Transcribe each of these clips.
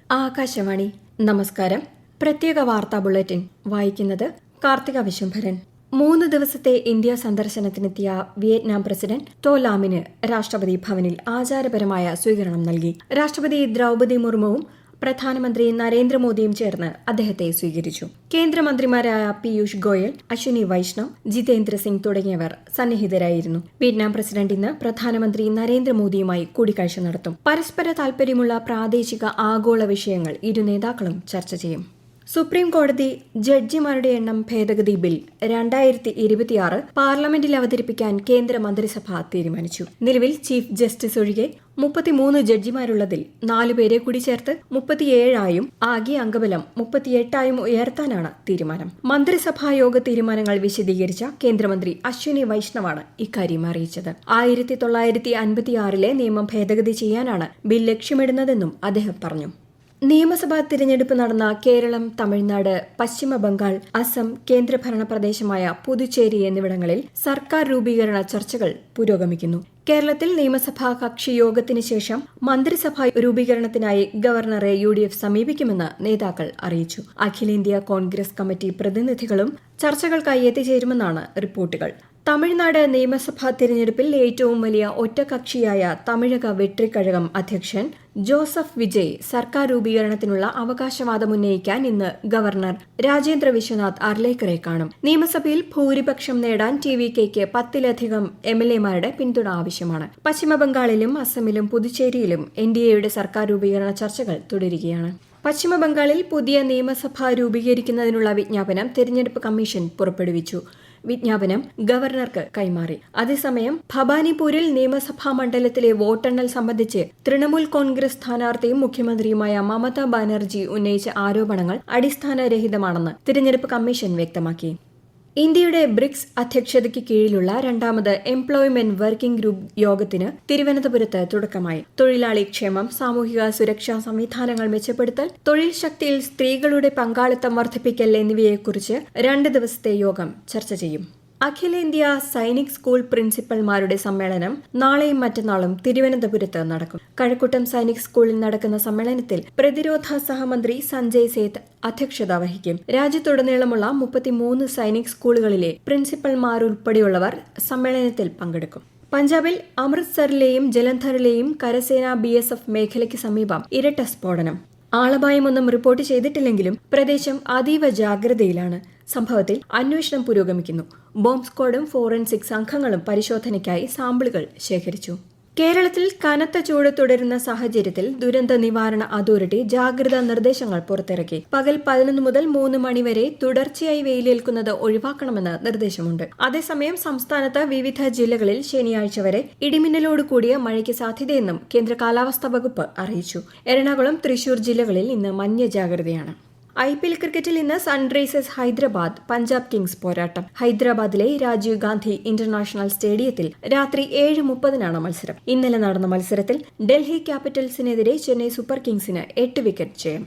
ആകാശവാണി. നമസ്കാരം. പ്രത്യേക വാർത്താ ബുള്ളറ്റിൻ വായിക്കുന്നത് കാർത്തിക വിശംഭരൻ. 3 ദിവസത്തെ ഇന്ത്യ സന്ദർശനത്തിനെത്തിയ വിയറ്റ്നാം പ്രസിഡന്റ് ടോ ലാമിന് രാഷ്ട്രപതി ഭവനിൽ ആചാരപരമായ സ്വീകരണം നൽകി. രാഷ്ട്രപതി ദ്രൌപദി മുർമുവും പ്രധാനമന്ത്രി നരേന്ദ്രമോദിയും ചേർന്ന് അദ്ദേഹത്തെ സ്വീകരിച്ചു. കേന്ദ്രമന്ത്രിമാരായ പീയൂഷ് ഗോയൽ, അശ്വിനി വൈഷ്ണവ്, ജിതേന്ദ്ര സിംഗ് തുടങ്ങിയവർ സന്നിഹിതരായിരുന്നു. വിയറ്റ്നാം പ്രസിഡന്റ് ഇന്ന് പ്രധാനമന്ത്രി നരേന്ദ്രമോദിയുമായി കൂടിക്കാഴ്ച നടത്തും. പരസ്പര താൽപര്യമുള്ള പ്രാദേശിക ആഗോള വിഷയങ്ങൾ ഇരു നേതാക്കളും ചർച്ച ചെയ്യും. സുപ്രീം കോടതി ജഡ്ജിമാരുടെ എണ്ണം ഭേദഗതി ബിൽ 2026 പാർലമെന്റിൽ അവതരിപ്പിക്കാൻ കേന്ദ്ര മന്ത്രിസഭ തീരുമാനിച്ചു. നിലവിൽ ചീഫ് ജസ്റ്റിസ് ഒഴികെ 33 ജഡ്ജിമാരുള്ളതിൽ 4 പേരെ കൂടി ചേർത്ത് 37 ആകെ അംഗബലം 38 ഉയർത്താനാണ് തീരുമാനം. മന്ത്രിസഭാ യോഗ തീരുമാനങ്ങൾ വിശദീകരിച്ച കേന്ദ്രമന്ത്രി അശ്വിനി വൈഷ്ണവാണ് ഇക്കാര്യം അറിയിച്ചത്. 1956 നിയമം ഭേദഗതി ചെയ്യാനാണ് ബിൽ ലക്ഷ്യമിടുന്നതെന്നും അദ്ദേഹം പറഞ്ഞു. നിയമസഭാ തിരഞ്ഞെടുപ്പ് നടന്ന കേരളം, തമിഴ്നാട്, പശ്ചിമ ബംഗാൾ, അസം, കേന്ദ്രഭരണ പ്രദേശമായ പുതുച്ചേരി എന്നിവിടങ്ങളിൽ സർക്കാർ രൂപീകരണ ചർച്ചകൾ പുരോഗമിക്കുന്നു. കേരളത്തിൽ നിയമസഭാ കക്ഷി യോഗത്തിന് ശേഷം മന്ത്രിസഭാ രൂപീകരണത്തിനായി ഗവർണറെ UDF സമീപിക്കുമെന്ന് നേതാക്കൾ അറിയിച്ചു. അഖിലേന്ത്യാ കോൺഗ്രസ് കമ്മിറ്റി പ്രതിനിധികളും ചർച്ചകൾക്കായി എത്തിച്ചേരുമെന്നാണ് റിപ്പോർട്ടുകൾ. തമിഴ്നാട് നിയമസഭാ തിരഞ്ഞെടുപ്പിൽ ഏറ്റവും വലിയ ഒറ്റകക്ഷിയായ തമിഴക വെട്രിക്കഴകം അധ്യക്ഷൻ ജോസഫ് വിജയ് സർക്കാർ രൂപീകരണത്തിനുള്ള അവകാശവാദം ഉന്നയിക്കാൻ ഇന്ന് ഗവർണർ രാജേന്ദ്ര വിശ്വനാഥ് അർലേക്കറെ കാണും. നിയമസഭയിൽ ഭൂരിപക്ഷം നേടാൻ TVKയ്ക്ക് 10-ലധികം MLAമാരുടെ പിന്തുണ ആവശ്യമാണ്. പശ്ചിമബംഗാളിലും അസമിലും പുതുച്ചേരിയിലും NDAയുടെ സർക്കാർ രൂപീകരണ ചർച്ചകൾ തുടരുകയാണ്. പശ്ചിമബംഗാളിൽ പുതിയ നിയമസഭ രൂപീകരിക്കുന്നതിനുള്ള വിജ്ഞാപനം തെരഞ്ഞെടുപ്പ് കമ്മീഷൻ പുറപ്പെടുവിച്ചു. വിജ്ഞാപനം ഗവർണർക്ക് കൈമാറി. അതേസമയം ഭവാനിപൂരിൽ നിയമസഭാ മണ്ഡലത്തിലെ വോട്ടെണ്ണൽ സംബന്ധിച്ച് തൃണമൂൽ കോൺഗ്രസ് സ്ഥാനാർത്ഥിയും മുഖ്യമന്ത്രിയുമായ മമതാ ബാനർജി ഉന്നയിച്ച ആരോപണങ്ങൾ അടിസ്ഥാനരഹിതമാണെന്ന് തിരഞ്ഞെടുപ്പ് കമ്മീഷൻ വ്യക്തമാക്കി. ഇന്ത്യയുടെ ബ്രിക്സ് അധ്യക്ഷതയ്ക്ക് കീഴിലുള്ള 2ാമത് എംപ്ലോയ്മെന്റ് വർക്കിംഗ് ഗ്രൂപ്പ് യോഗത്തിന് തിരുവനന്തപുരത്ത് തുടക്കമായി. തൊഴിലാളി ക്ഷേമം, സാമൂഹിക സുരക്ഷാ സംവിധാനങ്ങൾ മെച്ചപ്പെടുത്തൽ, തൊഴിൽ ശക്തിയിൽ സ്ത്രീകളുടെ പങ്കാളിത്തം വർദ്ധിപ്പിക്കൽ എന്നിവയെക്കുറിച്ച് 2 ദിവസത്തെ യോഗം ചർച്ച ചെയ്യും. അഖിലേന്ത്യാ സൈനിക് സ്കൂൾ പ്രിൻസിപ്പൽമാരുടെ സമ്മേളനം നാളെയും മറ്റന്നാളും തിരുവനന്തപുരത്ത് നടക്കും. കഴക്കൂട്ടം സൈനിക് സ്കൂളിൽ നടക്കുന്ന സമ്മേളനത്തിൽ പ്രതിരോധ സഹമന്ത്രി സഞ്ജയ് സേത്ത് അധ്യക്ഷത വഹിക്കും. രാജ്യത്തുടനീളമുള്ള 33 സൈനിക് സ്കൂളുകളിലെ പ്രിൻസിപ്പൽമാരുൾപ്പെടെയുള്ളവർ സമ്മേളനത്തിൽ പങ്കെടുക്കും. പഞ്ചാബിൽ അമൃത്സറിലെയും ജലന്ധറിലെയും കരസേന BSF മേഖലയ്ക്ക് സമീപം ഇരട്ട സ്ഫോടനം. ആളപായമൊന്നും റിപ്പോർട്ട് ചെയ്തിട്ടില്ലെങ്കിലും പ്രദേശം അതീവ ജാഗ്രതയിലാണ്. സംഭവത്തിൽ അന്വേഷണം പുരോഗമിക്കുന്നു. ബോംബ് സ്ക്വാഡും ഫോറൻസിക് സംഘങ്ങളും പരിശോധനയ്ക്കായി സാമ്പിളുകൾ ശേഖരിച്ചു. കേരളത്തിൽ കനത്ത ചൂട് തുടരുന്ന സാഹചര്യത്തിൽ ദുരന്ത നിവാരണ അതോറിറ്റി ജാഗ്രതാ നിർദ്ദേശങ്ങൾ പുറത്തിറക്കി. പകൽ 11 മുതൽ 3 മണി വരെ തുടർച്ചയായി വെയിലേൽക്കുന്നത് ഒഴിവാക്കണമെന്ന് നിർദ്ദേശമുണ്ട്. അതേസമയം സംസ്ഥാനത്ത് വിവിധ ജില്ലകളിൽ ശനിയാഴ്ച വരെ ഇടിമിന്നലോട് കൂടിയ മഴയ്ക്ക് സാധ്യതയെന്നും കേന്ദ്ര കാലാവസ്ഥാ വകുപ്പ് അറിയിച്ചു. എറണാകുളം, തൃശൂർ ജില്ലകളിൽ ഇന്ന് മഞ്ഞ ജാഗ്രതയാണ്. IPL ക്രിക്കറ്റിൽ ഇന്ന് സൺറൈസേഴ്സ് ഹൈദരാബാദ് പഞ്ചാബ് കിങ്സ് പോരാട്ടം. ഹൈദരാബാദിലെ രാജീവ് ഗാന്ധി ഇന്റർനാഷണൽ സ്റ്റേഡിയത്തിൽ രാത്രി 7:30 മത്സരം. ഇന്നലെ നടന്ന മത്സരത്തിൽ ഡൽഹി ക്യാപിറ്റൽസിനെതിരെ ചെന്നൈ സൂപ്പർ കിങ്സിന് 8 വിക്കറ്റ് ജയം.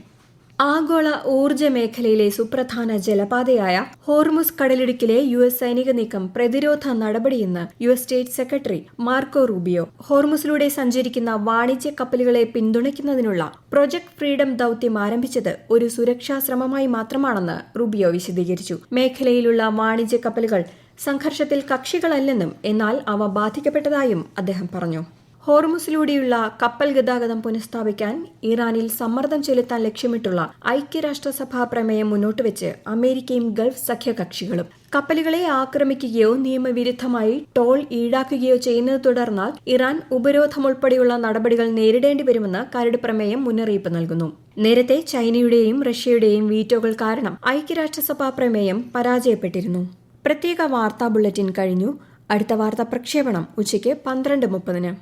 ആഗോള ഊർജ്ജ മേഖലയിലെ സുപ്രധാന ജലപാതയായ ഹോർമുസ് കടലിടുക്കിലെ US സൈനിക നീക്കം പ്രതിരോധ നടപടിയെന്ന് US state secretary Marco Rubio. ഹോർമുസിലൂടെ സഞ്ചരിക്കുന്ന വാണിജ്യ കപ്പലുകളെ പിന്തുണയ്ക്കുന്നതിനുള്ള പ്രൊജക്ട് ഫ്രീഡം ദൌത്യം ആരംഭിച്ചത് ഒരു സുരക്ഷാ ശ്രമമായി മാത്രമാണെന്ന് റൂബിയോ വിശദീകരിച്ചു. മേഖലയിലുള്ള വാണിജ്യ കപ്പലുകൾ സംഘർഷത്തിൽ കക്ഷികളല്ലെന്നും എന്നാൽ അവ ബാധിക്കപ്പെട്ടതായും അദ്ദേഹം പറഞ്ഞു. ഹോർമുസിലൂടെയുള്ള കപ്പൽ ഗതാഗതം പുനഃസ്ഥാപിക്കാൻ ഇറാനിൽ സമ്മർദ്ദം ചെലുത്താൻ ലക്ഷ്യമിട്ടുള്ള ഐക്യരാഷ്ട്രസഭാ പ്രമേയം മുന്നോട്ടുവെച്ച് അമേരിക്കയും ഗൾഫ് സഖ്യകക്ഷികളും കപ്പലുകളെ ആക്രമിക്കുകയോ നിയമവിരുദ്ധമായി ടോൾ ഈടാക്കുകയോ ചെയ്യുന്നത് തുടർന്നാൽ ഇറാൻ ഉപരോധമുൾപ്പെടെയുള്ള നടപടികൾ നേരിടേണ്ടി വരുമെന്ന് കരട് പ്രമേയം മുന്നറിയിപ്പ് നൽകുന്നു. നേരത്തെ ചൈനയുടെയും റഷ്യയുടെയും വീറ്റോകൾ കാരണം ഐക്യരാഷ്ട്രസഭാ പ്രമേയം പരാജയപ്പെട്ടിരുന്നു. പ്രത്യേക വാർത്താ ബുള്ളറ്റിൻ കഴിഞ്ഞു. അടുത്ത വാർത്താ പ്രക്ഷേപണം ഉച്ചയ്ക്ക് 12:30.